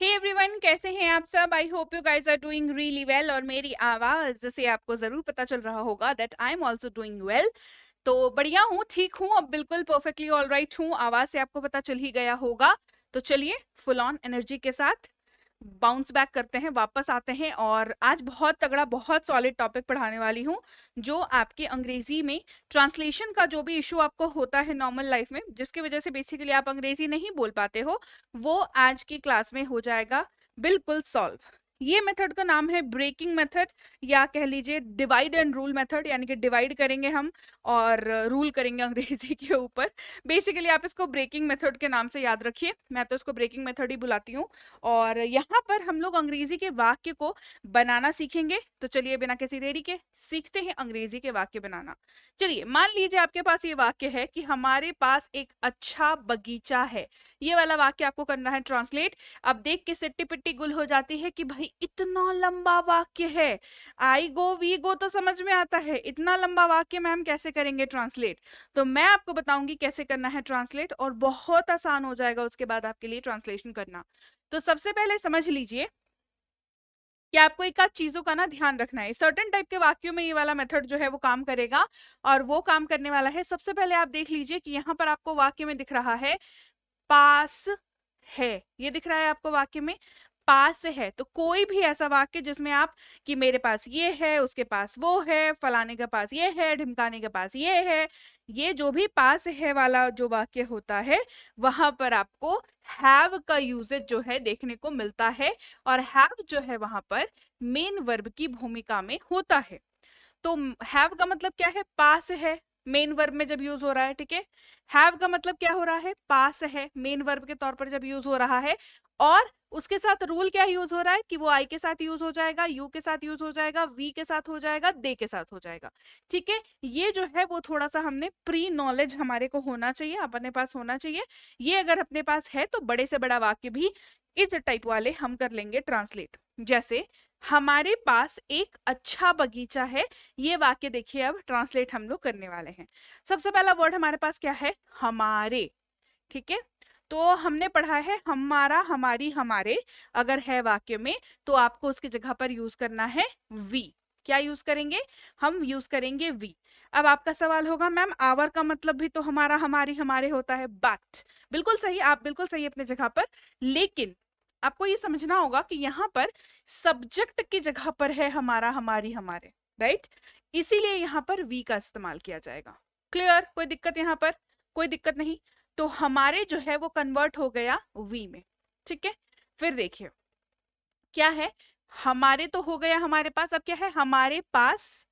Hey everyone, कैसे हैं आप सब? I hope you guys are doing really well. और मेरी आवाज से आपको जरूर पता चल रहा होगा that I am also doing well. तो बढ़िया हूँ, ठीक हूँ, अब बिल्कुल परफेक्टली ऑल राइट हूँ। आवाज से आपको पता चल ही गया होगा। तो चलिए फुल ऑन एनर्जी के साथ बाउंस बैक करते हैं, वापस आते हैं। और आज बहुत तगड़ा, बहुत सॉलिड टॉपिक पढ़ाने वाली हूँ, जो आपके अंग्रेजी में ट्रांसलेशन का जो भी इशू आपको होता है नॉर्मल लाइफ में, जिसकी वजह से बेसिकली आप अंग्रेजी नहीं बोल पाते हो, वो आज की क्लास में हो जाएगा बिल्कुल सॉल्व। ये मेथड का नाम है ब्रेकिंग मेथड, या कह लीजिए डिवाइड एंड रूल मेथड, यानी कि डिवाइड करेंगे हम और रूल करेंगे अंग्रेजी के ऊपर। बेसिकली आप इसको ब्रेकिंग मेथड के नाम से याद रखिए, मैं तो इसको ब्रेकिंग मेथड ही बुलाती हूँ। और यहाँ पर हम लोग अंग्रेजी के वाक्य को बनाना सीखेंगे। तो चलिए बिना किसी देरी के सीखते हैं अंग्रेजी के वाक्य बनाना। चलिए मान लीजिए आपके पास ये वाक्य है कि हमारे पास एक अच्छा बगीचा है। ये वाला वाक्य आपको करना है ट्रांसलेट। अब देख के सिट्टी पिट्टी गुल हो जाती है कि भाई इतना लंबा वाक्य है, आई गो वी गो तो समझ में आता है, इतना लंबा वाक्य मैम कैसे करेंगे ट्रांसलेट? तो मैं आपको बताऊंगी कैसे करना है ट्रांसलेट, और बहुत आसान हो जाएगा उसके बाद आपके लिए ट्रांसलेशन करना। तो सबसे पहले समझ लीजिए कि आपको एक आध चीजों का ना ध्यान रखना है। सर्टेन टाइप के वाक्यों में ये वाला मेथड जो है वो काम करेगा, और वो काम करने वाला है। सबसे पहले आप देख लीजिए कि यहाँ पर आपको वाक्य में दिख रहा है पास है। ये दिख रहा है आपको वाक्य में पास है। तो कोई भी ऐसा वाक्य जिसमें आप कि मेरे पास ये है, उसके पास वो है, फलाने के पास ये है, ढिमकाने के पास ये है, ये जो भी पास है वाला जो वाक्य होता है, वहां पर आपको हैव का यूजेज जो है देखने को मिलता है। और हैव जो है वहां पर मेन वर्ब की भूमिका में होता है। तो हैव का मतलब क्या है? पास है, मेन वर्ब में जब यूज हो रहा है। ठीक है, हैव का मतलब क्या हो रहा है? पास है, मेन वर्ब के तौर पर जब यूज हो रहा है। और उसके साथ रूल क्या यूज हो रहा है कि वो आई के साथ यूज हो जाएगा, यू के साथ यूज हो जाएगा, वी के साथ हो जाएगा, दे के साथ हो जाएगा। ठीक है, ये जो है वो थोड़ा सा हमने प्री नॉलेज हमारे को होना चाहिए, अपने पास होना चाहिए। ये अगर अपने पास है तो बड़े से बड़ा वाक्य भी इस टाइप वाले हम कर लेंगे ट्रांसलेट। जैसे हमारे पास एक अच्छा बगीचा है, ये वाक्य देखिए अब ट्रांसलेट हम लोग करने वाले हैं। सबसे पहला वर्ड हमारे पास क्या है? हमारे। ठीक है, तो हमने पढ़ा है हमारा, हमारी, हमारे। अगर है वाक्य में तो आपको उसकी जगह पर यूज करना है वी। क्या यूज करेंगे? हम यूज करेंगे वी। अब आपका सवाल होगा मैम आवर का मतलब भी तो हमारा, हमारी, हमारे होता है। बट बिल्कुल सही, आप बिल्कुल सही अपने जगह पर, लेकिन आपको ये समझना होगा कि यहाँ पर सब्जेक्ट की जगह पर है हमारा, हमारी, हमारे, राइट? इसीलिए यहाँ पर वी का इस्तेमाल किया जाएगा। क्लियर? कोई दिक्कत यहाँ पर? कोई दिक्कत नहीं। तो हमारे जो है वो कन्वर्ट हो गया वी में। ठीक है, फिर देखिए क्या है। हमारे तो हो गया हमारे पास, अब क्या है? हमारे पास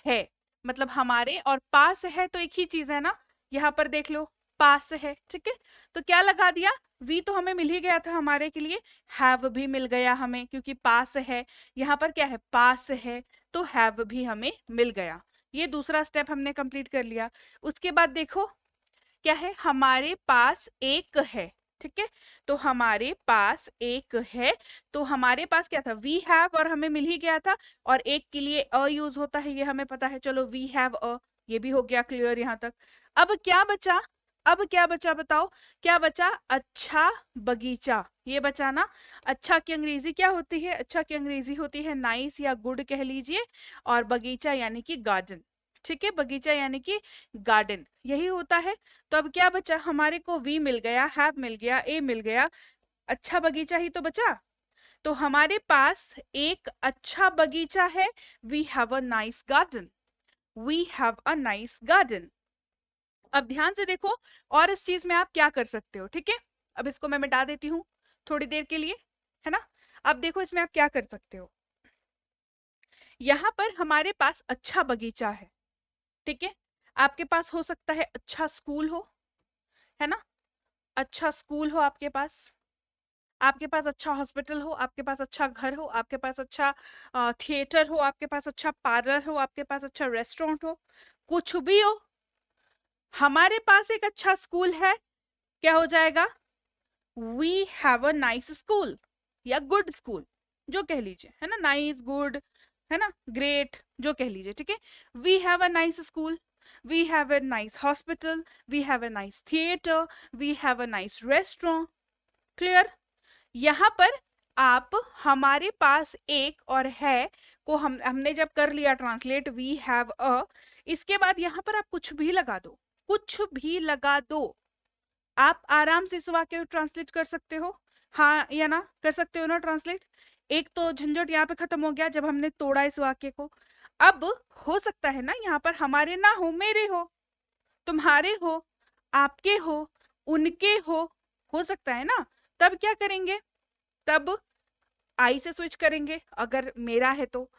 है, मतलब हमारे और पास है तो एक ही चीज है ना। यहाँ पर देख लो, पास है। ठीक है, तो क्या लगा दिया? वी तो हमें मिल ही गया था हमारे के लिए, हैव भी मिल गया हमें, क्योंकि पास है। यहाँ पर क्या है? पास है, तो हैव भी हमें मिल गया। ये दूसरा स्टेप हमने कंप्लीट कर लिया। उसके बाद देखो क्या है? हमारे पास एक है। ठीक है, तो हमारे पास एक है, तो हमारे पास क्या था? वी हैव, और हमें मिल ही गया था। और एक के लिए अ यूज होता है, ये हमें पता है। चलो वी हैव अ, ये भी हो गया क्लियर यहाँ तक। अब क्या बचा? अब क्या बचा बताओ? क्या बचा? अच्छा बगीचा। ये बचा ना। अच्छा की अंग्रेजी क्या होती है? अच्छा की अंग्रेजी होती है नाइस या गुड कह लीजिए, और बगीचा यानी कि गार्डन। ठीक है, बगीचा यानी कि गार्डन, यही होता है। तो अब क्या बचा? हमारे को वी मिल गया, हैव मिल गया, ए मिल गया, अच्छा बगीचा ही तो बचा। तो हमारे पास एक अच्छा बगीचा है। We have a nice garden. We have a nice garden. अब ध्यान से देखो, और इस चीज में आप क्या कर सकते हो। ठीक है, अब इसको मैं मिटा देती हूँ थोड़ी देर के लिए, है ना। अब देखो इसमें आप क्या कर सकते हो। यहाँ पर हमारे पास अच्छा बगीचा है। ठीक है, आपके पास हो सकता है अच्छा स्कूल हो, है ना। अच्छा स्कूल हो आपके पास, आपके पास अच्छा हॉस्पिटल हो, आपके पास अच्छा घर हो, आपके पास अच्छा थिएटर हो, आपके पास अच्छा पार्लर हो, आपके पास अच्छा रेस्टोरेंट हो, कुछ भी हो। हमारे पास एक अच्छा स्कूल है, क्या हो जाएगा? We have a nice school, या गुड स्कूल, जो कह लीजिए, है ना। नाइस, गुड, है ना, ग्रेट, जो कह लीजिए। ठीक है, we have a nice school, we have a nice hospital, we have a nice theatre, we have a nice restaurant. Clear? यहाँ पर आप हमारे पास एक और है को हमने जब कर लिया ट्रांसलेट, वी हैव अ, इसके बाद यहाँ पर आप कुछ भी लगा दो, कुछ भी लगा दो, आप आराम से इस वाक्य को ट्रांसलेट कर सकते हो, हाँ या ना, कर सकते हो ना ट्रांसलेट। एक तो झंझट यहाँ पे खत्म हो गया जब हमने तोड़ा इस वाक्य को। अब हो सकता है ना यहाँ पर हमारे ना हो, मेरे हो, तुम्हारे हो, आपके हो, उनके हो सकता है ना। तब क्या करेंगे, तब आई से स्विच करेंगे, अगर मेरा है तो,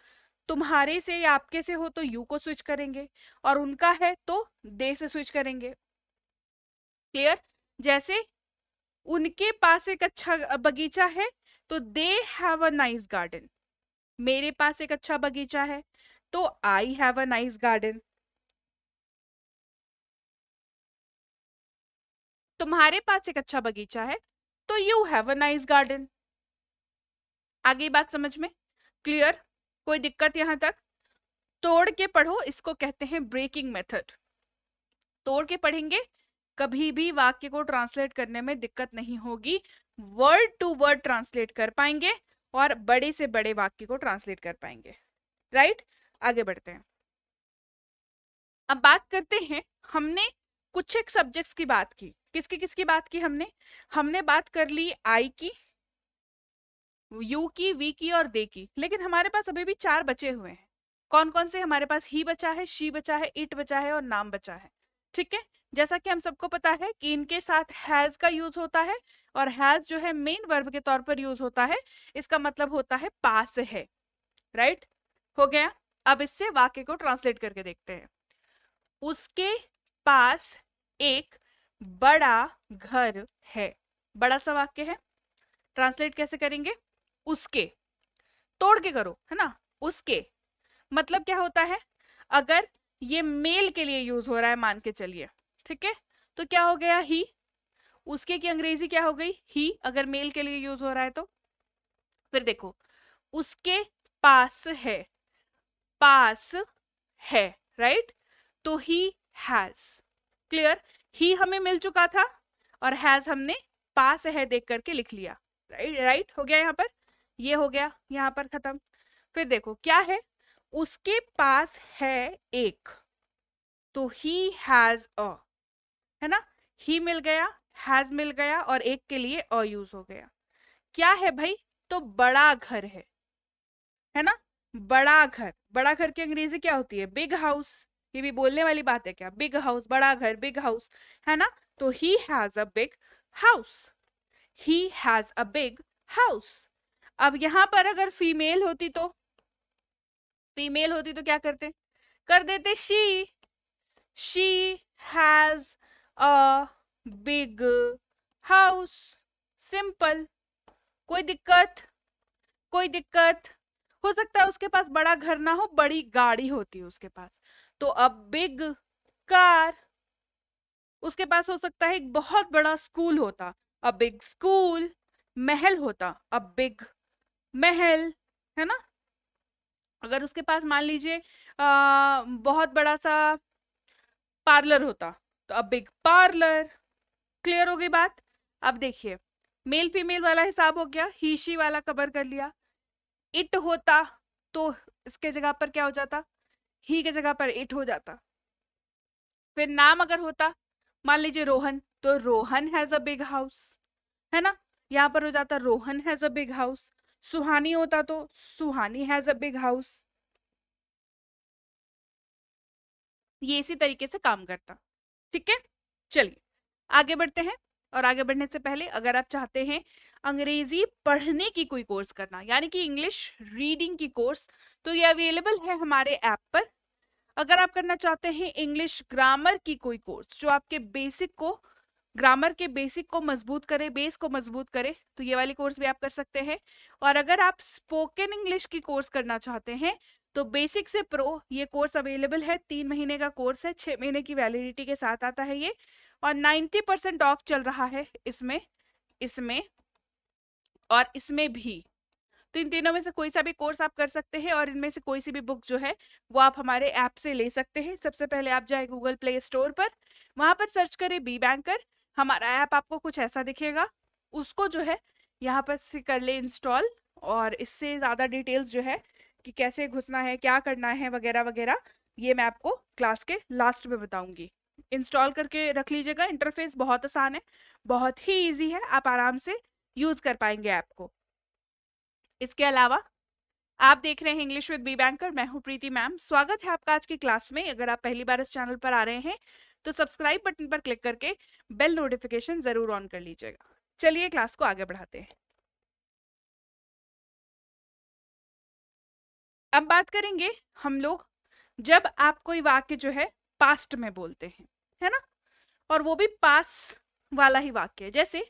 तुम्हारे से या आपके से हो तो यू को स्विच करेंगे, और उनका है तो दे से स्विच करेंगे। क्लियर? जैसे उनके पास एक अच्छा बगीचा है तो they have a nice garden, मेरे पास एक अच्छा बगीचा है तो I have a nice garden, तुम्हारे पास एक अच्छा बगीचा है तो you have a nice garden. आगे बात समझ में? क्लियर? कोई दिक्कत यहां तक? तोड़ के पढ़ो, इसको कहते हैं ब्रेकिंग मेथड। तोड़ के पढ़ेंगे, कभी भी वाक्य को ट्रांसलेट करने में दिक्कत नहीं होगी, वर्ड टू वर्ड ट्रांसलेट कर पाएंगे और बड़े से बड़े वाक्य को ट्रांसलेट कर पाएंगे। राइट? आगे बढ़ते हैं। अब बात करते हैं, हमने कुछ एक सब्जेक्ट्स की बात की, किसकी किसकी बात की हमने? हमने बात कर ली आई की, यू की, वी की और दे की, लेकिन हमारे पास अभी भी 4 बचे हुए हैं। कौन कौन से? हमारे पास ही बचा है, शी बचा है, इट बचा है और नाम बचा है। ठीक है, जैसा कि हम सबको पता है कि इनके साथ हैज का यूज होता है, और हैज जो है मेन वर्ब के तौर पर यूज होता है, इसका मतलब होता है पास है। राइट? हो गया। अब इससे वाक्य को ट्रांसलेट करके देखते हैं। उसके पास एक बड़ा घर है, बड़ा सा वाक्य है, ट्रांसलेट कैसे करेंगे? उसके, तोड़ के करो, है ना। उसके मतलब क्या होता है? अगर ये मेल के लिए यूज हो रहा है मान के चलिए, ठीक है, तो क्या हो गया? ही। उसके की अंग्रेजी क्या हो गई? ही, अगर मेल के लिए यूज हो रहा है तो। फिर देखो, उसके पास है, पास है, राइट, तो ही हैज। क्लियर? ही हमें मिल चुका था और हैज हमने पास है देख करके लिख लिया। राइट? राइट हो गया यहाँ पर, ये हो गया यहाँ पर खत्म। फिर देखो क्या है, उसके पास है एक, तो ही हैज अ, है ना। ही मिल गया, हैज मिल गया और एक के लिए अ यूज हो गया। क्या है भाई? तो बड़ा घर है ना। बड़ा घर, बड़ा घर की अंग्रेजी क्या होती है? Big house. ये भी बोलने वाली बात है क्या? बिग हाउस, बड़ा घर, बिग हाउस, है ना। तो he has a big house, he has a big house. अब यहां पर अगर फीमेल होती तो, फीमेल होती तो क्या करते? कर देते she has a big house. Simple. कोई दिक्कत? कोई दिक्कत? हो सकता है उसके पास बड़ा घर ना हो, बड़ी गाड़ी होती है उसके पास, तो अब बिग कार। उसके पास हो सकता है एक बहुत बड़ा स्कूल होता, अ बिग स्कूल। महल होता, अ बिग महल, है ना। अगर उसके पास मान लीजिए बहुत बड़ा सा पार्लर होता, तो अ बिग पार्लर। क्लियर हो गई बात? अब देखिए, मेल फीमेल वाला हिसाब हो गया, ही शी वाला कवर कर लिया। इट होता तो इसके जगह पर क्या हो जाता? ही के जगह पर इट हो जाता। फिर नाम अगर होता, मान लीजिए रोहन, तो Rohan has a big house, है ना। यहाँ पर हो जाता Rohan has a big house. Suhani होता तो Suhani has a big house. ये इसी तरीके से काम करता। ठीक है, चलिए आगे बढ़ते हैं। और आगे बढ़ने से पहले, अगर आप चाहते हैं अंग्रेजी पढ़ने की कोई कोर्स करना, यानी कि इंग्लिश रीडिंग की कोर्स, तो ये अवेलेबल है हमारे ऐप पर। अगर आप करना चाहते हैं इंग्लिश ग्रामर की कोई कोर्स जो आपके बेसिक को, ग्रामर के बेसिक को मजबूत करे, बेस को मजबूत करे, तो ये वाली कोर्स भी आप कर सकते हैं। और अगर आप स्पोकन इंग्लिश की कोर्स करना चाहते हैं तो बेसिक से प्रो ये कोर्स अवेलेबल है। 3 महीने का कोर्स है, 6 महीने की वैलिडिटी के साथ आता है ये, और 90% ऑफ चल रहा है इसमें, इसमें और इसमें भी। तो इन तीनों में से कोई सा भी कोर्स आप कर सकते हैं, और इनमें से कोई सी भी बुक जो है वो आप हमारे ऐप से ले सकते हैं। सबसे पहले आप जाए गूगल प्ले स्टोर पर, वहां पर सर्च करें बी बैंकर। हमारा ऐप आपको कुछ ऐसा दिखेगा, उसको जो है यहाँ पर से कर ले इंस्टॉल, और इससे ज़्यादा डिटेल्स जो है कि कैसे घुसना है, क्या करना है वगैरह वगैरह, ये मैं आपको क्लास के लास्ट में बताऊंगी। इंस्टॉल करके रख लीजिएगा, इंटरफेस बहुत आसान है, बहुत ही इजी है, आप आराम से यूज कर पाएंगे ऐप को। इसके अलावा आप देख रहे हैं इंग्लिश विद बी बैंकर, मैं हूं प्रीति मैम। स्वागत है आपका आज की क्लास में। अगर आप पहली बार इस चैनल पर आ रहे हैं तो सब्सक्राइब बटन पर क्लिक करके बेल नोटिफिकेशन जरूर ऑन कर लीजिएगा। चलिए क्लास को आगे बढ़ाते हैं। अब बात करेंगे हम लोग जब आप कोई वाक्य जो है पास्ट में बोलते हैं, है ना, और वो भी पास वाला ही वाक्य है। जैसे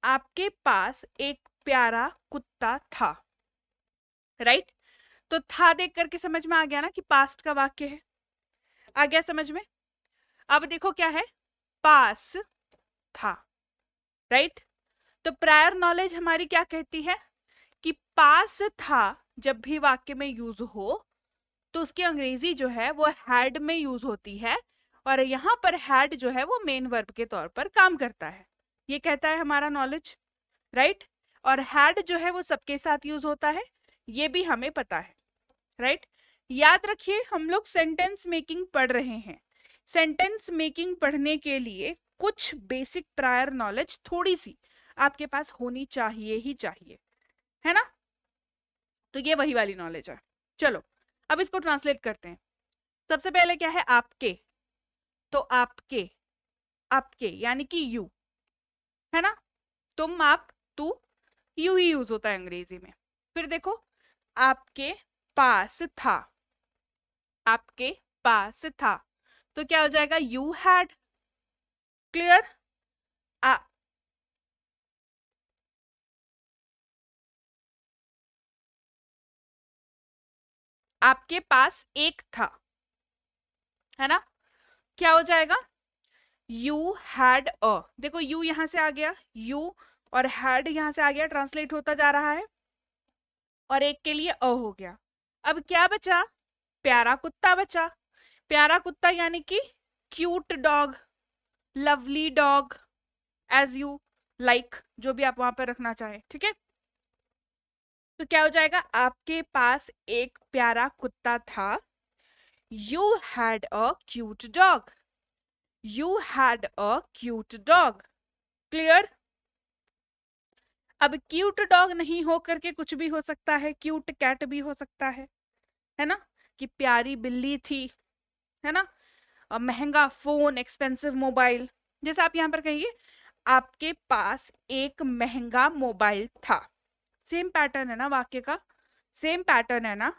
आपके पास एक प्यारा कुत्ता था, राइट? तो था देख करके समझ में आ गया ना कि पास्ट का वाक्य है। आ गया समझ में? अब देखो क्या है, पास था, राइट? तो प्रायर नॉलेज हमारी क्या कहती है कि पास था जब भी वाक्य में यूज हो तो उसकी अंग्रेजी जो है वो हैड में यूज होती है, और यहाँ पर हैड जो है वो मेन वर्ब के तौर पर काम करता है। ये कहता है हमारा नॉलेज, राइट? और हैड जो है वो सबके साथ यूज होता है, ये भी हमें पता है, राइट? याद रखिए हम लोग सेंटेंस मेकिंग पढ़ रहे हैं। सेंटेंस मेकिंग पढ़ने के लिए कुछ बेसिक प्रायर नॉलेज थोड़ी सी आपके पास होनी चाहिए ही चाहिए, है ना? तो ये वही वाली नॉलेज है। चलो अब इसको ट्रांसलेट करते हैं। सबसे पहले क्या है, आपके। तो आपके, आपके यानी कि यू, है ना? तुम, आप, तू, यू ही यूज होता है अंग्रेजी में। फिर देखो, आपके पास था, आपके पास था, तो क्या हो जाएगा, यू हैड। क्लियर? आपके पास एक था, है ना, क्या हो जाएगा, यू हैड अ। देखो यू यहां से आ गया, यू और हैड यहां से आ गया, ट्रांसलेट होता जा रहा है, और एक के लिए अ हो गया। अब क्या बचा, प्यारा कुत्ता बचा। प्यारा कुत्ता यानी कि cute dog, lovely dog, as you like, जो भी आप वहां पर रखना चाहें, ठीक है? तो क्या हो जाएगा, आपके पास एक प्यारा कुत्ता था, you had a cute dog, you had a cute dog. Clear? अब क्यूट डॉग नहीं हो करके कुछ भी हो सकता है, क्यूट कैट भी हो सकता है ना, कि प्यारी बिल्ली थी, है ना, महंगा फोन, एक्सपेंसिव मोबाइल। जैसे आप यहाँ पर कहिए आपके पास एक महंगा मोबाइल था। सेम पैटर्न है ना वाक्य का, सेम पैटर्न है ना।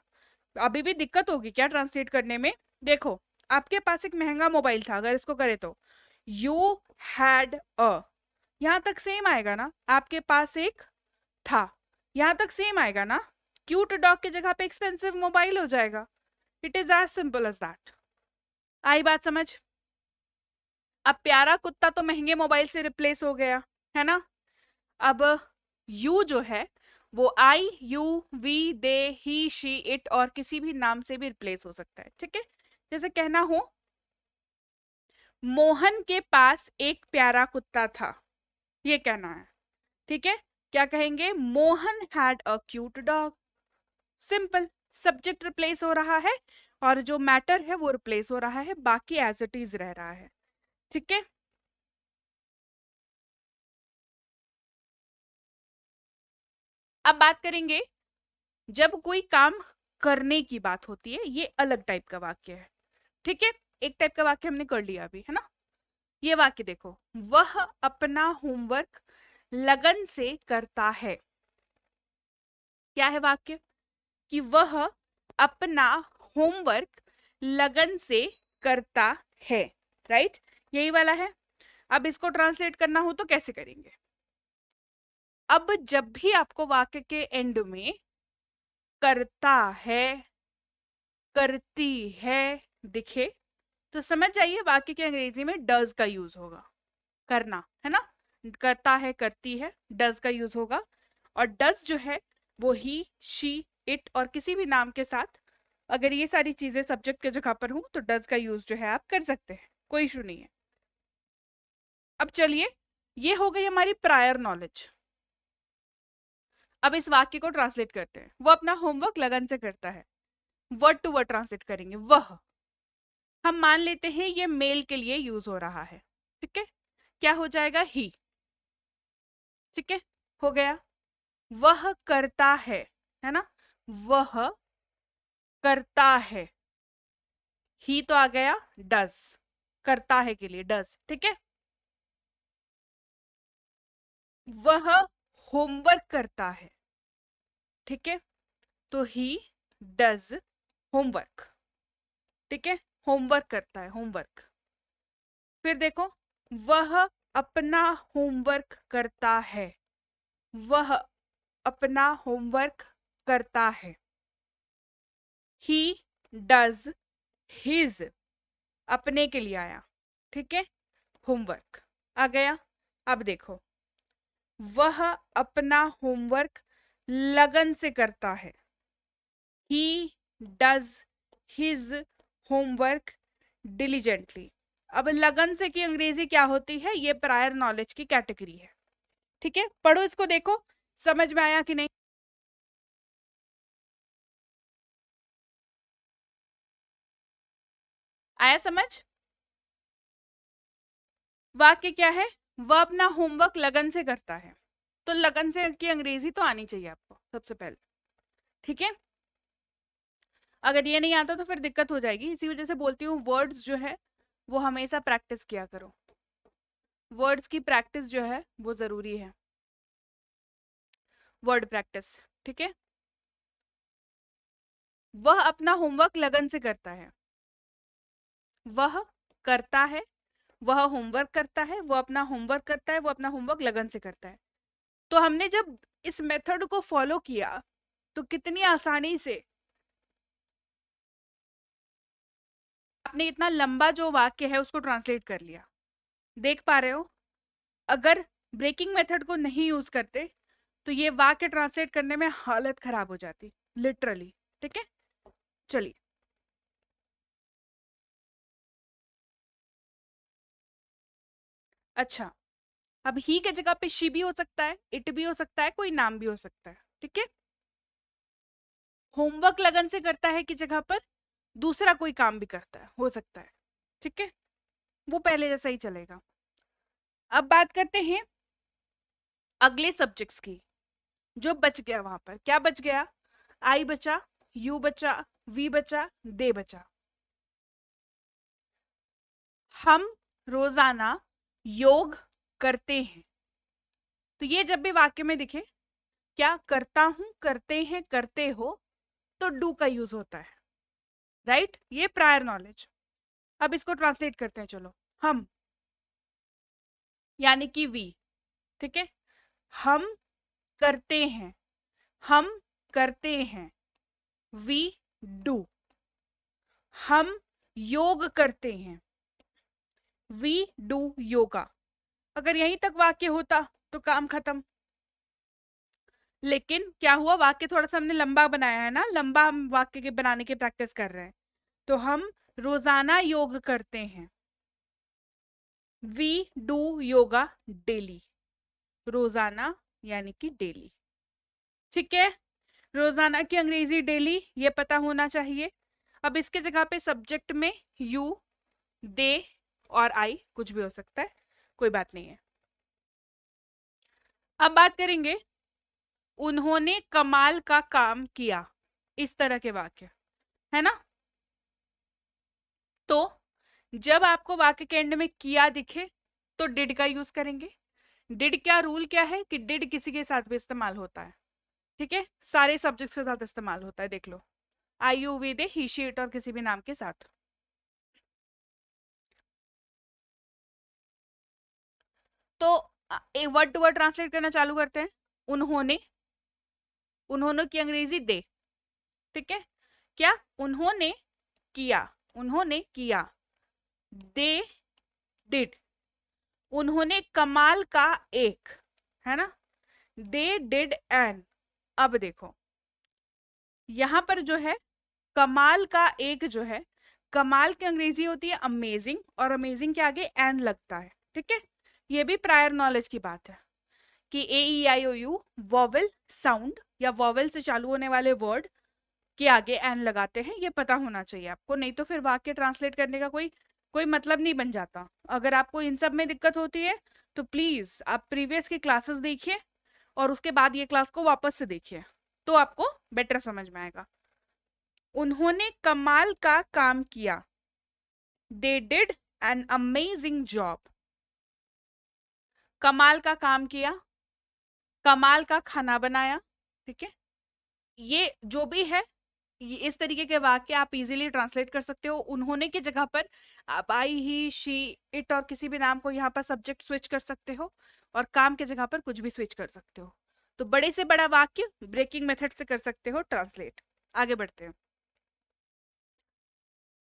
अभी भी दिक्कत होगी क्या ट्रांसलेट करने में? देखो, आपके पास एक महंगा मोबाइल था, अगर इसको करें तो यू हैड अ, यहां तक सेम आएगा ना, आपके पास एक था, यहां तक सेम आएगा ना। क्यूट डॉग की जगह पे एक्सपेंसिव मोबाइल हो जाएगा। It is as simple as that. आई बात समझ? अब प्यारा कुत्ता तो महंगे मोबाइल से रिप्लेस हो गया, है ना। अब यू जो है वो I, you, we, they, he, she, it और किसी भी नाम से भी रिप्लेस हो सकता है, ठीक है? जैसे कहना हो मोहन के पास एक प्यारा कुत्ता था, ये कहना है, ठीक है? क्या कहेंगे, Mohan had a cute dog. Simple, subject replace हो रहा है और जो मैटर है वो रिप्लेस हो रहा है, बाकी एज इट इज रह रहा है, ठीक है? अब बात करेंगे जब कोई काम करने की बात होती है, ये अलग टाइप का वाक्य है, ठीक है? एक टाइप का वाक्य हमने कर लिया अभी, है ना। ये वाक्य देखो, वह अपना होमवर्क लगन से करता है। क्या है वाक्य, कि वह अपना होमवर्क लगन से करता है, राइट? यही वाला है। अब इसको ट्रांसलेट करना हो तो कैसे करेंगे? अब जब भी आपको वाक्य के एंड में करता है, करती है दिखे, तो समझ जाइए वाक्य के अंग्रेजी में डज का यूज होगा। करना, है ना, करता है, करती है, डज का यूज होगा। और डज जो है वो ही, शी, इट और किसी भी नाम के साथ, अगर ये सारी चीजें सब्जेक्ट के जगह पर हो तो डज का यूज जो है आप कर सकते हैं, कोई इशू नहीं है। अब चलिए, ये हो गई हमारी प्रायर नॉलेज। अब इस वाक्य को ट्रांसलेट करते हैं। वो अपना होमवर्क लगन से करता है, वर्ड टू वर्ड ट्रांसलेट करेंगे। वह, हम मान लेते हैं ये मेल के लिए यूज हो रहा है, ठीक है, क्या हो जाएगा, ही, ठीक है, हो गया। वह करता है ना, वह करता है, ही तो आ गया डज, करता है के लिए डज, ठीक है। वह होमवर्क करता है, ठीक है, तो ही डज होमवर्क, ठीक है, होमवर्क करता है, होमवर्क। फिर देखो, वह अपना होमवर्क करता है, वह अपना होमवर्क करता है। ही डज हिज, अपने के लिए आया, ठीक है, होमवर्क आ गया। अब देखो, वह अपना होमवर्क लगन से करता है, he does his homework diligently. अब लगन से की अंग्रेजी क्या होती है, ये प्रायर नॉलेज की कैटेगरी है, ठीक है। पढ़ो इसको, देखो समझ में आया कि नहीं, आया समझ। वाक्य क्या है, वह अपना होमवर्क लगन से करता है, तो लगन से की अंग्रेजी तो आनी चाहिए आपको सबसे पहले, ठीक है। अगर ये नहीं आता तो फिर दिक्कत हो जाएगी, इसी वजह से बोलती हूँ वर्ड्स जो है वो हमेशा प्रैक्टिस किया करो, वर्ड्स की प्रैक्टिस जो है वो जरूरी है, वर्ड प्रैक्टिस, ठीक है। वह अपना होमवर्क लगन से करता है, वह करता है, वह होमवर्क करता है, वो अपना होमवर्क करता है, वो अपना होमवर्क लगन से करता है। तो हमने जब इस मेथड को फॉलो किया तो कितनी आसानी से आपने इतना लंबा जो वाक्य है उसको ट्रांसलेट कर लिया, देख पा रहे हो। अगर ब्रेकिंग मेथड को नहीं यूज करते तो ये वाक्य ट्रांसलेट करने में हालत खराब हो जाती, लिटरली, ठीक है। चलिए, अच्छा, अब ही के जगह पे शी भी हो सकता है, इट भी हो सकता है, कोई नाम भी हो सकता है, ठीक है। होमवर्क लगन से करता है की जगह पर दूसरा कोई काम भी करता है, हो सकता है, ठीक है, वो पहले जैसा ही चलेगा। अब बात करते हैं अगले सब्जेक्ट्स की, जो बच गया वहां पर, क्या बच गया, आई बचा, यू बचा, वी बचा, दे बचा। हम रोजाना योग करते हैं, तो ये जब भी वाक्य में दिखे, क्या करता हूं, करते हैं, करते हो, तो डू का यूज होता है, राइट, ये प्रायर नॉलेज। अब इसको ट्रांसलेट करते हैं, चलो, हम यानी कि वी, ठीक है, हम करते हैं, हम करते हैं, वी डू। हम योग करते हैं, वी डू योगा। अगर यहीं तक वाक्य होता तो काम खत्म, लेकिन क्या हुआ, वाक्य थोड़ा सा हमने लंबा बनाया है ना, लंबा हम वाक्य के बनाने की प्रैक्टिस कर रहे हैं। तो हम रोजाना योग करते हैं, वी डू योगा डेली, रोजाना यानी कि डेली, ठीक है। रोजाना की अंग्रेजी डेली, ये पता होना चाहिए। अब इसके जगह पे सब्जेक्ट में यू, दे और आई कुछ भी हो सकता है, कोई बात नहीं है। अब बात करेंगे उन्होंने कमाल का काम किया, इस तरह के वाक्य, है ना। तो जब आपको वाक्य के एंड में किया दिखे तो डिड का यूज करेंगे। डिड क्या रूल क्या है कि डिड किसी के साथ भी इस्तेमाल होता है, ठीक है, सारे सब्जेक्ट्स के साथ इस्तेमाल होता है, देख लो, I you we they, he she it और किसी भी नाम के साथ। तो एक वर्ड टू वर्ड ट्रांसलेट करना चालू करते हैं। उन्होंने, उन्होंने की अंग्रेजी दे, ठीक है, क्या, उन्होंने किया, उन्होंने किया, दे डिड। उन्होंने कमाल का एक, है ना, दे डिड एन। अब देखो यहां पर जो है कमाल का एक जो है, कमाल की अंग्रेजी होती है अमेजिंग, और अमेजिंग के आगे एन लगता है, ठीक है, ये भी प्रायर नॉलेज की बात है। कि AEIOU वॉवल साउंड या वॉवल से चालू होने वाले वर्ड के आगे एन लगाते हैं, ये पता होना चाहिए आपको, नहीं तो फिर वाक्य ट्रांसलेट करने का कोई मतलब नहीं बन जाता। अगर आपको इन सब में दिक्कत होती है तो प्लीज आप प्रीवियस की क्लासेस देखिए और उसके बाद ये क्लास को वापस से देखिए, तो आपको बेटर समझ में आएगा। उन्होंने कमाल का काम किया, they did an amazing job. कमाल का काम किया, कमाल का खाना बनाया, ठीक है, ये जो भी है, ये इस तरीके के वाक्य आप इजीली ट्रांसलेट कर सकते हो। उन्होंने की जगह पर आप आई, ही, शी, इट और किसी भी नाम को यहाँ पर सब्जेक्ट स्विच कर सकते हो और काम के जगह पर कुछ भी स्विच कर सकते हो। तो बड़े से बड़ा वाक्य ब्रेकिंग मेथड से कर सकते हो ट्रांसलेट। आगे बढ़ते हैं।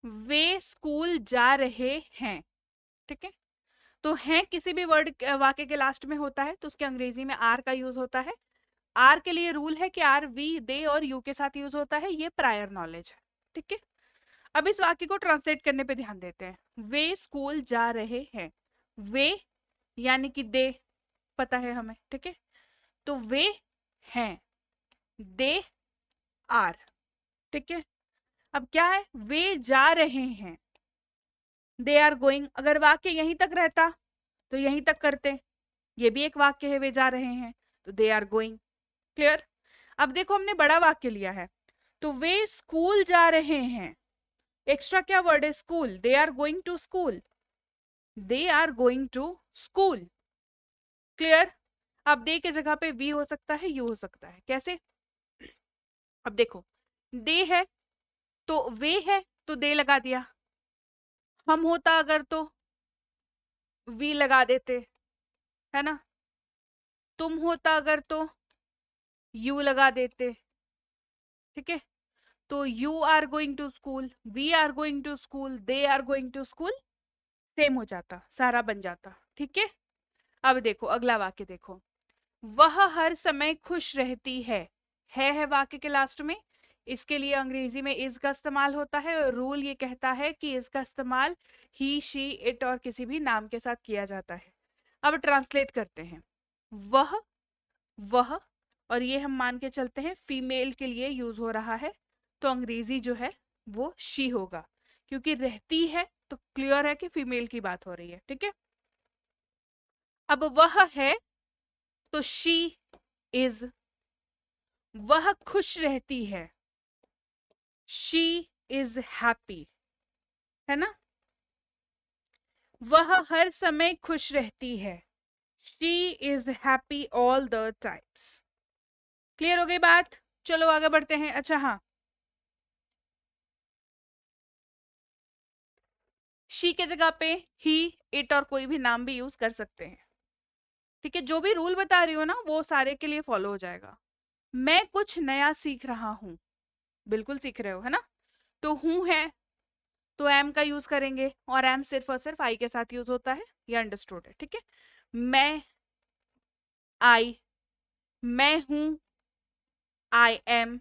वे स्कूल जा रहे हैं, ठीक है, तो हैं किसी भी वर्ड वाक्य के लास्ट में होता है तो उसके अंग्रेजी में आर का यूज होता है। आर के लिए रूल है कि आर वी, दे और यू के साथ यूज होता है, ये प्रायर नॉलेज है, ठीक है। अब इस वाक्य को ट्रांसलेट करने पे ध्यान देते हैं। वे स्कूल जा रहे हैं, वे यानी कि दे पता है हमें, ठीक है, तो वे हैं, दे आर, ठीक है। अब क्या है, वे जा रहे हैं, दे आर गोइंग। अगर वाक्य यहीं तक रहता तो यहीं तक करते, ये भी एक वाक्य है, वे जा रहे हैं तो दे आर गोइंग। क्लियर। अब देखो हमने बड़ा वाक्य लिया है, तो वे स्कूल जा रहे हैं, एक्स्ट्रा क्या वर्ड है, school, they are going to school, they are going to school. Clear. अब दे के जगह पे वी हो सकता है, यू हो सकता है, कैसे। अब देखो दे है तो वे है तो दे लगा दिया, हम होता अगर तो वी लगा देते, है ना, तुम होता अगर तो यू लगा देते, ठीक है। तो you are going to school, we are going to school, they are going to school, same हो जाता, सारा बन जाता, ठीक है। अब देखो अगला वाक्य देखो, वह हर समय खुश रहती है वाक्य के लास्ट में। इसके लिए अंग्रेजी में इज का इस्तेमाल होता है और रूल ये कहता है कि इसका इस्तेमाल ही, शी, इट और किसी भी नाम के साथ किया जाता है। अब ट्रांसलेट करते हैं। वह और ये हम मान के चलते हैं फीमेल के लिए यूज हो रहा है, तो अंग्रेजी जो है वो शी होगा, क्योंकि रहती है तो क्लियर है कि फीमेल की बात हो रही है, ठीक है। अब वह है तो शी इज, वह खुश रहती है, शी इज हैप्पी, है ना। वह हर समय खुश रहती है, she is happy all the times. Clear हो गई बात। चलो आगे बढ़ते हैं। अच्छा हाँ, शी के जगह पे ही, इट और कोई भी नाम भी यूज कर सकते हैं, ठीक है। जो भी रूल बता रही हो ना वो सारे के लिए फॉलो हो जाएगा। मैं कुछ नया सीख रहा हूं, बिल्कुल सीख रहे हो, है ना। तो हूं है तो एम का यूज करेंगे और एम सिर्फ और सिर्फ आई के साथ यूज होता है, ये अंडरस्टूड है, ठीक है। मैं, आई, मैं हूं, आई एम,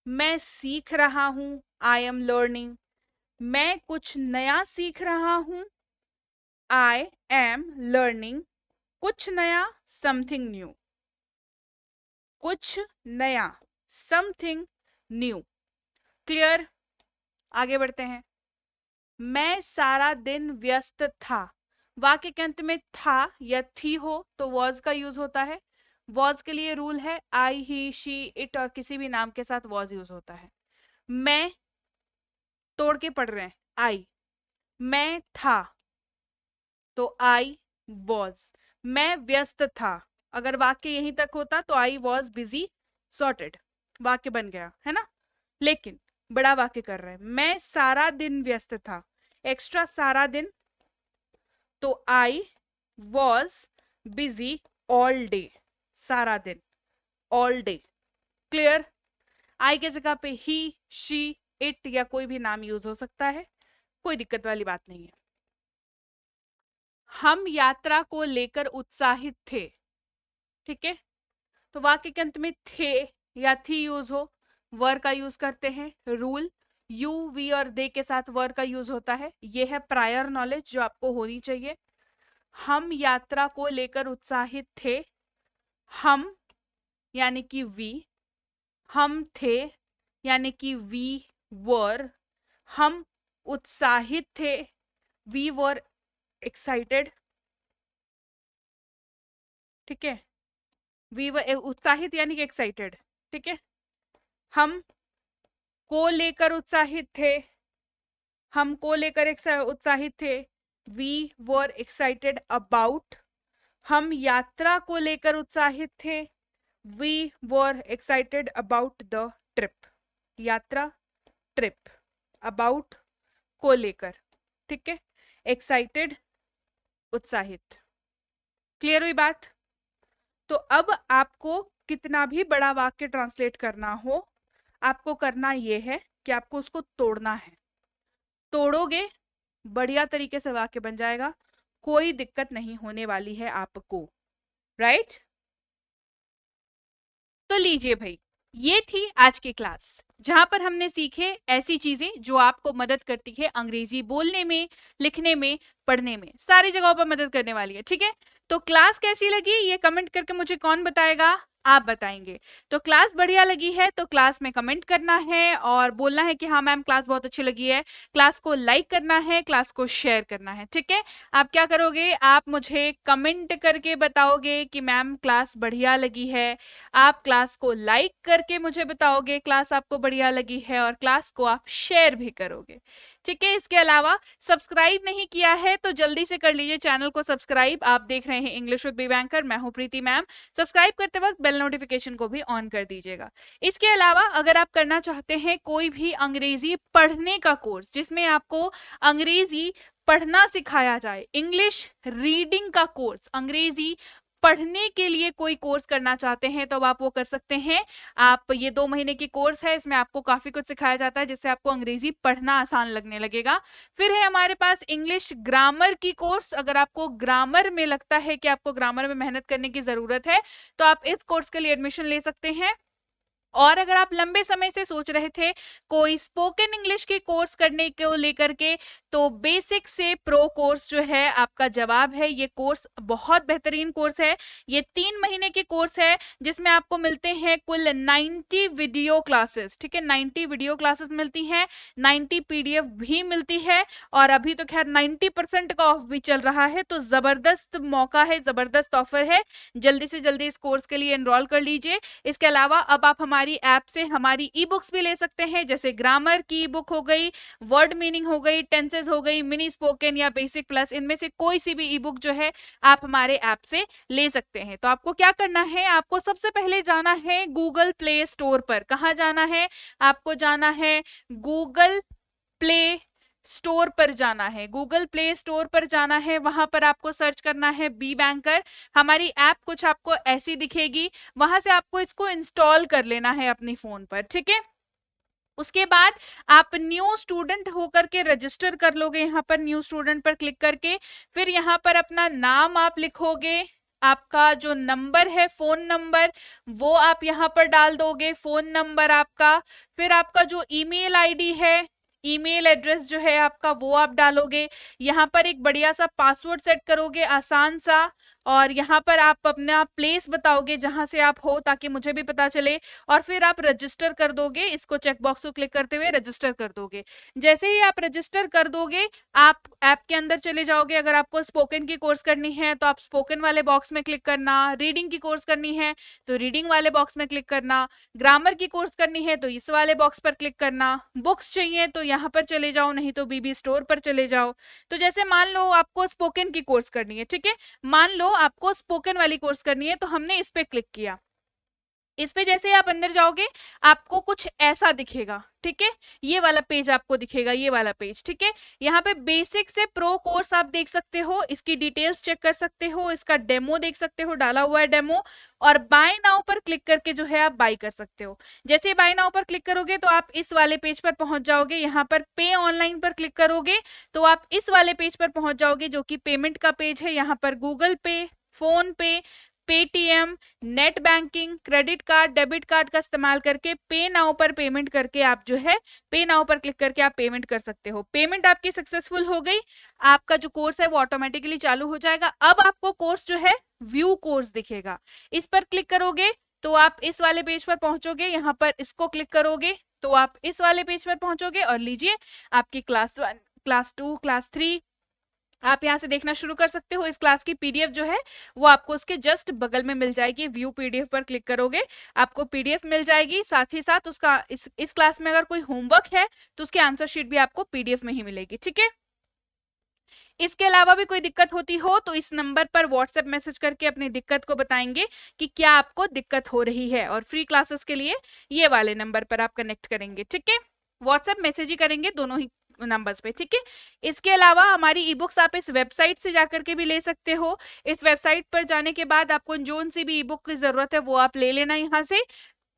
मैं सीख रहा हूं, आई एम लर्निंग, मैं कुछ नया सीख रहा हूं, आई एम लर्निंग कुछ नया, समथिंग न्यू, कुछ नया, समथिंग न्यू। क्लियर। आगे बढ़ते हैं। मैं सारा दिन व्यस्त था, वाक्य के अंत में था या थी हो तो वॉज का यूज होता है। वॉज के लिए रूल है आई, ही, शी, इट और किसी भी नाम के साथ वॉज यूज होता है। मैं तोड़ के पढ़ रहे हैं, आई, मैं था तो आई वॉज, मैं व्यस्त था, अगर वाक्य यहीं तक होता तो आई वॉज बिजी, सॉर्टेड, वाक्य बन गया, है ना। लेकिन बड़ा वाक्य कर रहे हैं, मैं सारा दिन व्यस्त था, एक्स्ट्रा सारा दिन, तो I was busy all day, सारा दिन, ऑल डे। क्लियर। आई के जगह पे ही, शी, इट या कोई भी नाम यूज हो सकता है, कोई दिक्कत वाली बात नहीं है। हम यात्रा को लेकर उत्साहित थे, ठीक है। तो वाक्य के अंत में थे या थी यूज हो, वर का यूज करते हैं। रूल यू, वी और दे के साथ वर का यूज होता है, ये है प्रायर नॉलेज जो आपको होनी चाहिए। हम यात्रा को लेकर उत्साहित थे, हम यानी कि वी, हम थे यानी कि वी वर, हम उत्साहित थे, वी वर एक्साइटेड, ठीक है, वी वर उत्साहित यानी कि एक्साइटेड, ठीक है। हम को लेकर उत्साहित थे, हम को लेकर उत्साहित थे, वी वर एक्साइटेड अबाउट, हम यात्रा को लेकर उत्साहित थे, we were excited about the trip, यात्रा, ट्रिप, अबाउट, को लेकर, ठीक है, एक्साइटेड, उत्साहित। क्लियर हुई बात? तो अब आपको कितना भी बड़ा वाक्य ट्रांसलेट करना हो, आपको करना यह है कि आपको उसको तोड़ना है। तोड़ोगे बढ़िया तरीके से वाक्य बन जाएगा, कोई दिक्कत नहीं होने वाली है आपको, राइट? तो लीजिए भाई, ये थी आज की क्लास जहां पर हमने सीखे ऐसी चीजें जो आपको मदद करती है अंग्रेजी बोलने में, लिखने में, पढ़ने में, सारी जगहों पर मदद करने वाली है, ठीक है। तो क्लास कैसी लगी ये कमेंट करके मुझे कौन बताएगा? आप बताएंगे। तो क्लास बढ़िया लगी है तो क्लास में कमेंट करना है और बोलना है कि हाँ मैम क्लास बहुत अच्छी लगी है, क्लास को लाइक करना है, क्लास को शेयर करना है, ठीक है। आप क्या करोगे? आप मुझे कमेंट करके बताओगे कि मैम क्लास बढ़िया लगी है, आप क्लास को लाइक करके मुझे बताओगे क्लास आपको बढ़िया लगी है, और क्लास को आप शेयर भी करोगे, ठीक है। इसके अलावा सब्सक्राइब नहीं किया है तो जल्दी से कर लीजिए चैनल को सब्सक्राइब। आप देख रहे हैं इंग्लिश विद बी बैंकर, मैं हूं प्रीति मैम। सब्सक्राइब करते वक्त बेल नोटिफिकेशन को भी ऑन कर दीजिएगा। इसके अलावा अगर आप करना चाहते हैं कोई भी अंग्रेजी पढ़ने का कोर्स जिसमें आपको अंग्रेजी पढ़ना सिखाया जाए, इंग्लिश रीडिंग का कोर्स, अंग्रेजी पढ़ने के लिए कोई कोर्स करना चाहते हैं तो आप वो कर सकते हैं। आप ये 2 महीने की कोर्स है, इसमें आपको काफी कुछ सिखाया जाता है जिससे आपको अंग्रेजी पढ़ना आसान लगने लगेगा। फिर है हमारे पास इंग्लिश ग्रामर की कोर्स। अगर आपको ग्रामर में लगता है कि आपको ग्रामर में मेहनत करने की जरूरत है तो आप इस कोर्स के लिए एडमिशन ले सकते हैं। और अगर आप लंबे समय से सोच रहे थे कोई स्पोकन इंग्लिश के कोर्स करने को लेकर के, तो बेसिक से प्रो कोर्स जो है आपका जवाब है। ये कोर्स बहुत बेहतरीन कोर्स है। ये 3 महीने के कोर्स है जिसमें आपको मिलते हैं कुल 90 वीडियो क्लासेस, ठीक है, 90 वीडियो क्लासेस मिलती हैं, 90 पीडीएफ भी मिलती है, और अभी तो खैर 90% का ऑफ भी चल रहा है। तो जबरदस्त मौका है, जबरदस्त ऑफर है, जल्दी से जल्दी इस कोर्स के लिए एनरोल कर लीजिए। इसके अलावा अब आप हमारी ऐप से हमारी ई बुक्स भी ले सकते हैं, जैसे ग्रामर की बुक हो गई, वर्ड मीनिंग हो गई, टेंसेस हो गई, मिनी स्पोकन या बेसिक प्लस, इनमें से कोई सी भी ई बुक जो है आप हमारे ऐप से ले सकते हैं। तो आपको क्या करना है? आपको सबसे पहले जाना है गूगल प्ले स्टोर पर। कहाँ जाना है? आपको जाना है गूगल प्ले स्टोर पर जाना है, गूगल प्ले स्टोर पर जाना है, वहां पर आपको सर्च करना है बी बैंकर। हमारी ऐप कुछ आपको ऐसी दिखेगी, वहां से आपको इसको इंस्टॉल कर लेना है अपनी फोन पर, ठीक है। उसके बाद आप न्यू स्टूडेंट होकर के रजिस्टर कर लोगे, यहाँ पर न्यू स्टूडेंट पर क्लिक करके। फिर यहाँ पर अपना नाम आप लिखोगे, आपका जो नंबर है फोन नंबर वो आप यहाँ पर डाल दोगे, फोन नंबर आपका। फिर आपका जो ईमेल आईडी है, ईमेल एड्रेस जो है आपका वो आप डालोगे। यहाँ पर एक बढ़िया सा पासवर्ड सेट करोगे, आसान सा, और यहाँ पर आप अपना प्लेस बताओगे जहां से आप हो ताकि मुझे भी पता चले, और फिर आप रजिस्टर कर दोगे। इसको चेक बॉक्स को क्लिक करते हुए रजिस्टर कर दोगे। जैसे ही आप रजिस्टर कर दोगे आप ऐप के अंदर चले जाओगे। अगर आपको स्पोकन की कोर्स करनी है तो आप स्पोकन वाले बॉक्स में क्लिक करना, रीडिंग की कोर्स करनी है तो रीडिंग वाले बॉक्स में क्लिक करना, ग्रामर की कोर्स करनी है तो इस वाले बॉक्स पर क्लिक करना, बुक्स चाहिए तो यहाँ पर चले जाओ, नहीं तो बीबी स्टोर पर चले जाओ। तो जैसे मान लो आपको स्पोकन की कोर्स करनी है, ठीक है, मान लो आपको स्पोकन वाली कोर्स करनी है तो हमने इस पे क्लिक किया। इस पे जैसे आप अंदर जाओगे आपको कुछ ऐसा दिखेगा, ठीक है, ये वाला पेज आपको दिखेगा, ये वाला पेज, ठीक है। यहाँ पे बेसिक से प्रो कोर्स आप देख सकते हो, इसकी डिटेल्स चेक कर सकते हो, इसका डेमो देख सकते हो, डाला हुआ है डेमो, और बाय नाउ पर क्लिक करके जो है आप बाय कर सकते हो। जैसे बाय नाउ पर क्लिक करोगे तो आप इस वाले पेज पर पहुंच जाओगे। यहाँ पर पे ऑनलाइन पर क्लिक करोगे तो आप इस वाले पेज पर पहुंच जाओगे जो कि पेमेंट का पेज है। यहाँ पर गूगल पे, फोन पे, Paytm, net banking, credit card, debit card का इस्तेमाल करके पे नाउ पर पेमेंट करके आप जो है पे नाउ पर क्लिक करके आप पेमेंट कर सकते हो। पेमेंट आपकी सक्सेसफुल हो गई, आपका जो कोर्स है वो ऑटोमेटिकली चालू हो जाएगा। अब आपको कोर्स जो है व्यू कोर्स दिखेगा, इस पर क्लिक करोगे तो आप इस वाले पेज पर पहुंचोगे, यहाँ पर इसको क्लिक करोगे तो आप इस वाले पेज पर पहुंचोगे और लीजिए आपकी क्लास 1, क्लास 2, क्लास 3 आप यहाँ से देखना शुरू कर सकते हो। इस क्लास की पीडीएफ जो है वो आपको उसके जस्ट बगल में मिल जाएगी। व्यू पीडीएफ पर क्लिक करोगे आपको पीडीएफ मिल जाएगी, साथ ही साथ उसका इस क्लास में अगर कोई होमवर्क है तो उसकी आंसर शीट भी आपको पीडीएफ में ही मिलेगी, ठीक है। इसके अलावा भी कोई दिक्कत होती हो तो इस नंबर पर व्हाट्सएप मैसेज करके अपनी दिक्कत को बताएंगे कि क्या आपको दिक्कत हो रही है, और फ्री क्लासेस के लिए ये वाले नंबर पर आप कनेक्ट करेंगे, ठीक है। व्हाट्सएप मैसेज ही करेंगे दोनों ही नंबर्स पे, ठीक है। इसके अलावा हमारी ई बुक्स आप इस वेबसाइट से जाकर के भी ले सकते हो। इस वेबसाइट पर जाने के बाद आपको जोन सी भी ई बुक की जरूरत है वो आप ले लेना। यहाँ से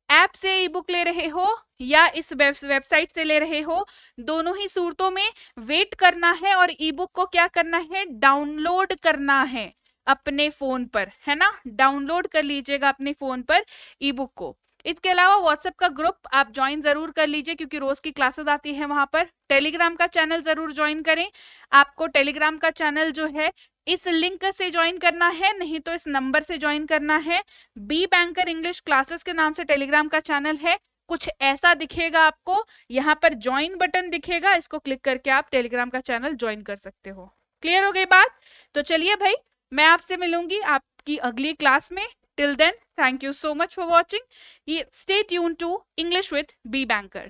ऐप से ई बुक ले रहे हो या इस वेबसाइट से ले रहे हो, दोनों ही सूरतों में वेट करना है और ई बुक को क्या करना है, डाउनलोड करना है अपने फोन पर, है ना। डाउनलोड कर लीजिएगा अपने फोन पर ई बुक को। इसके अलावा व्हाट्सएप का ग्रुप आप ज्वाइन जरूर कर लीजिए क्योंकि रोज की क्लासेस आती है वहां पर। टेलीग्राम का चैनल जरूर ज्वाइन करें। आपको टेलीग्राम का चैनल जो है इस लिंक से ज्वाइन करना है, नहीं तो इस नंबर से ज्वाइन करना है। बी बैंकर इंग्लिश क्लासेस के नाम से टेलीग्राम का चैनल है। कुछ ऐसा दिखेगा आपको, यहाँ पर ज्वाइन बटन दिखेगा, इसको क्लिक करके आप टेलीग्राम का चैनल ज्वाइन कर सकते हो। क्लियर हो गई बात? तो चलिए भाई, मैं आपसे मिलूंगी आपकी अगली क्लास में। Till then, thank you so much for watching. Stay tuned to English with B Banker.